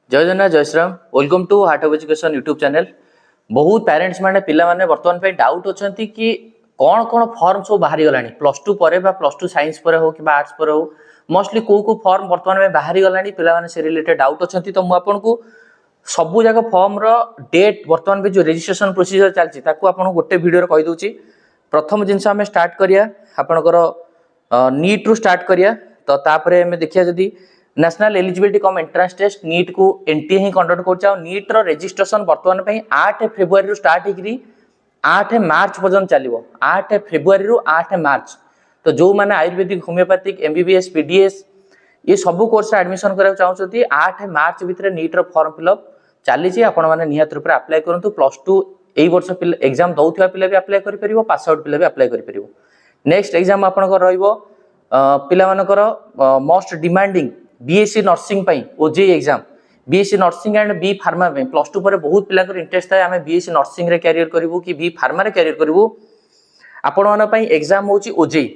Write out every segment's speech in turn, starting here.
जय जगन्नाथ जय Shriram welcome to heart of education YouTube channel. बहुत पेरेंट्स माने पिला माने वर्तमान पे डाउट अछंती कि कौन कौन फॉर्म सब बाहरी गलानी प्लस टू पर प्लस टू साइंस पर हो कि आर्ट्स पर हो मोस्टली को फॉर्म वर्तमान में बाहरी गलानी पिला माने से रिलेटेड डाउट अछंती। तो मु आपन को सबु जगह फॉर्म रो डेट वर्तमान पे जो रजिस्ट्रेशन प्रोसीजर चलची ताको आपन गोटे वीडियो रे कहि दोची। प्रथम जिंस हमें स्टार्ट करिया आपनकर नीट रु स्टार्ट करिया। तो तापरे हमें देखिया जदी national eligibility cum entrance test NEET को एनटीए ही कंडक्ट करछा। नीट रो रजिस्ट्रेशन वर्तमान पे 8 फेब्रुआरी रु स्टार्ट हेकरी 8 मार्च पर्यंत चलिबो। 8 फेब्रुआरी रु 8 मार्च। तो जो माने आयुर्वेदिक होमियोपैथिक एमबीबीएस पीडीएस ये सब कोर्स एडमिशन करा चाहउछथि 8 मार्च भितर नीट रो फॉर्म फिलअप चली छी। आपण माने नियत रूप अप्लाई करंतु। प्लस 2 एई वर्ष एग्जाम दउथिया पिला भी अप्लाई करि परिबो, पास आउट पिला भी अप्लाई करि परिबो। नेक्स्ट एग्जाम आपण को रहइबो पिला मानकर मोस्ट डिमांडिंग बीएससी नर्सिंग पई OJEE exam. BSc nursing and B pharma पे प्लस 2 पर बहुत पिलाकर इंटरेस्ट थाए आमे बीएससी नर्सिंग रे कैरियर करिवो कि बी फार्मा रे कैरियर करिवो। आपण माने पई एग्जाम होची ओजेई।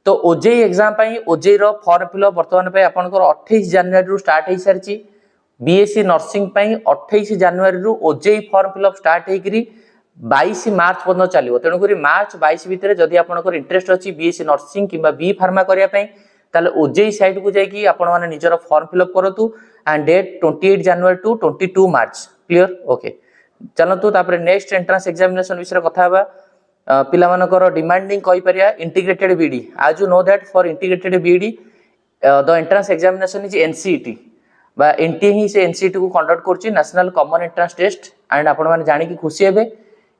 तो ओजेई एग्जाम पई ओजेई रो फॉर्म फिलअप वर्तमान पे आपनकर 28 जनवरी रु स्टार्ट हे सरची। बीएससी नर्सिंग पई 28 जनवरी रु ओजेई फॉर्म फिलअप स्टार्ट हेकरी 22 मार्च पर्यंत चलिवो। तेनु करी मार्च 22 भितर जदि आपनकर इंटरेस्ट अछि बीएससी नर्सिंग किबा बी फार्मा करिया पई ताले ओजेई साइट को जाई कि आपण माने निजर फॉर्म फिलअप करतु and date 28 January to 22 March. Clear okay. चलतु तापर नेक्स्ट एंट्रेंस एग्जामिनेशन विषय कथा बा। पिला मानकर डिमांडिंग कहि परिया इंटीग्रेटेड बीडी। आज you know that for integrated BEd the entrance examination is NCET बा एनटीए ही से एनसीईटी को कंडक्ट करछि national common entrance test. And आपण माने जानि कि खुशी हेबे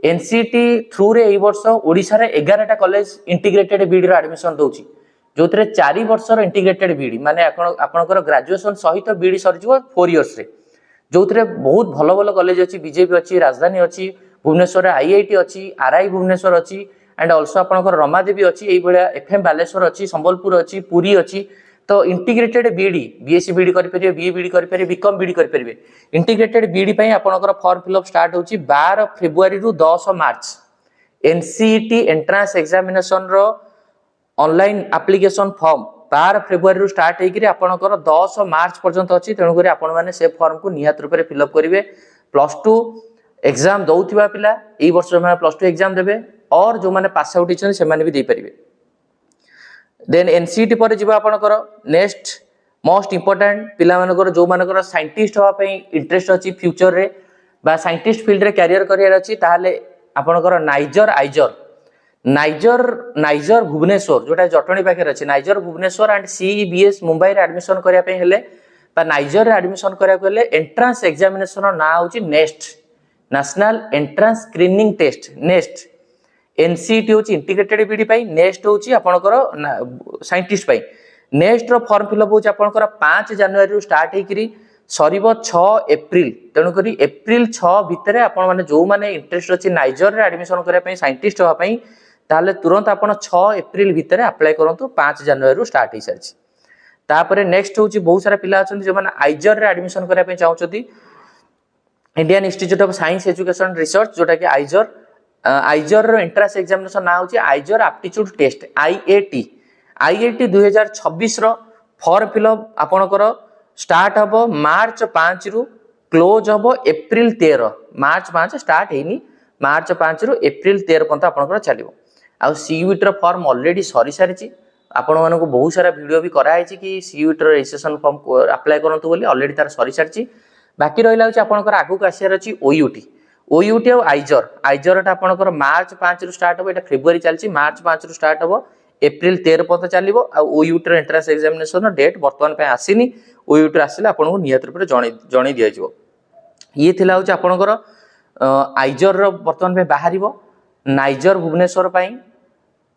एनसीईटी थ्रू रे एई वर्ष ओडिसा रे 11 टा कॉलेज इंटीग्रेटेड बीडी रो एडमिशन दोछि जो 4 वर्षर इंटीग्रेटेड बीडी माने आपनकर ग्रेजुएशन सहित बीडी सरजिवो 4 इयर्स रे जो बहुत भलो भलो कॉलेज अछि। बीजेपी अछि, राजधानी अछि, भुवनेश्वर आईआईटी अछि, आरआई भुवनेश्वर अछि एंड आल्सो आपनकर रमादेवी अछि, एई भलिया एफएम बालेश्वर अछि, संबलपुर अछि, पुरी अछि। तो इंटीग्रेटेड बीडी बीएससी बीडी करि परिबे, बी बीडी करि परिबे, बीकॉम बीडी करि परिबे। इंटीग्रेटेड बीडी पई आपनकर फॉर्म फिलअप स्टार्ट होछि 12 फेब्रुआरी रु 10 मार्च। एनसीईटी एंट्रेंस एग्जामिनेशन रो ऑनलाइन एप्लीकेशन फॉर्म 12 फेब्रुआरी रु स्टार्ट हेकरी आपनकर 10 मार्च पर्यंत अछि। तेनु करी आपण माने से फॉर्म को नियत रूप रे फिलअप करिवे। प्लस 2 एग्जाम दउथिबा पिला एई वर्ष माने प्लस 2 एग्जाम देबे और जो माने पास आउट हिचन से माने भी दे परिबे। देन एनसीईटी पर जिबा आपनकर नेक्स्ट मोस्ट इंपोर्टेंट पिला मानकर जो मानकर साइंटिस्ट होवा पई इंटरेस्ट अछि फ्यूचर रे बा साइंटिस्ट फील्ड रे कैरियर करियर अछि ताहाले आपनकर नाइजर भुवनेश्वर जोटा जटणी पाखे अच्छे नाइजर भुवनेश्वर एंड सीईबीएस मुंबई रे एडमिशन करिया पे हेले बा नाइजर रे एडमिशन करिया को हेले एंट्रेंस एग्जामिनेशन ना होची next national entrance screening test. Next NCET होची इंटीग्रेटेड बीडी पाई, नेक्स्ट होची आपनकर साइंटिस्ट पाई। नेक्स्ट रो फॉर्म फिलअप होची आपनकर 5 जनवरी रु स्टार्ट हेकरी सरीबो 6 एप्रिल। तेनु करी एप्रिल 6 भितरे आपण माने जो माने इंटरेस्ट अछि नाइजर रे एडमिशन करिया पई साइंटिस्ट होवा पई ताले तुरंत आपण 6 एप्रिल भितर अप्लाई करंतु। 5 जनवरी रु स्टार्ट हे सरछि। तापरे नेक्स्ट होची बहुत सारा पिला अछन जे माने आइजर रे एडमिशन करिया पे चाहउछथि Indian Institute of Science Education Research जोटा कि आइजर रो एंट्रेंस एग्जामिनेशन ना होची आइजर एप्टीट्यूड टेस्ट आईएटी 2026 रो फॉर्म फिलअप आपनकर स्टार्ट हबो मार्च 5 रु क्लोज हबो एप्रिल 13। मार्च 5 स्टार्ट हेनी मार्च 5 रु एप्रिल 13 पर्यंत आपनकर चलिबो। आ सीयूईटी रो फॉर्म ऑलरेडी सरी सारिची। आपण मानको को बहुत सारा वीडियो भी करा है कि सीयूईटी रो रजिस्ट्रेशन फॉर्म अप्लाई करंतु बोली ऑलरेडी तार सरी सारिची। बाकी रहिला होची आपनकर आगु को आसियार अछि ओयूटी और आइजर टा आपनकर मार्च 5 रु स्टार्ट हबो। एटा फेब्रुआरी चलची मार्च 5 रु स्टार्ट हबो एप्रिल 13 पर्यंत चलिबो। आ ओयूटी रो एंट्रेंस एग्जामिनेशन डेट वर्तमान पे आसीनी। ओयूटी आसिले आपनको नियत रूप रे जणी दिया जिवो। ये थिला होची आपनकर आइजर रो वर्तमान पे बाहरिबो। नाइजर भुवनेश्वर पाई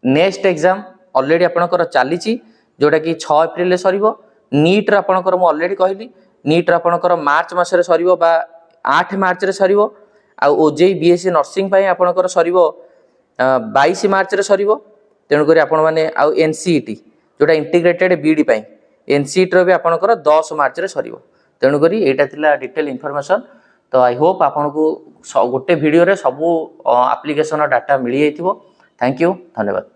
नेक्स्ट एग्जाम ऑलरेडी आपनकर चलीची जोटा कि 6 एप्रिल रे सरीबो। नीट रो आपनकर मु ऑलरेडी कहली नीट रो आपनकर मार्च मास रे सरीबो बा 8 मार्च रे सरीबो। आ ओजेई बीएससी नर्सिंग पाई आपनकर सरीबो 22 मार्च रे सरीबो। तेनु करी आपण माने आ एनसीईटी जोटा इंटीग्रेटेड बीडी पाई एनसीईटी रो भी आपनकर 10 मार्च रे सरीबो। तेनु करी एटा थिला डिटेल इन्फॉर्मेशन। तो आई होप आपन को गोटे वीडियो रे सब एप्लीकेशन डाटा मिली जाइथिबो। थैंक यू, धन्यवाद।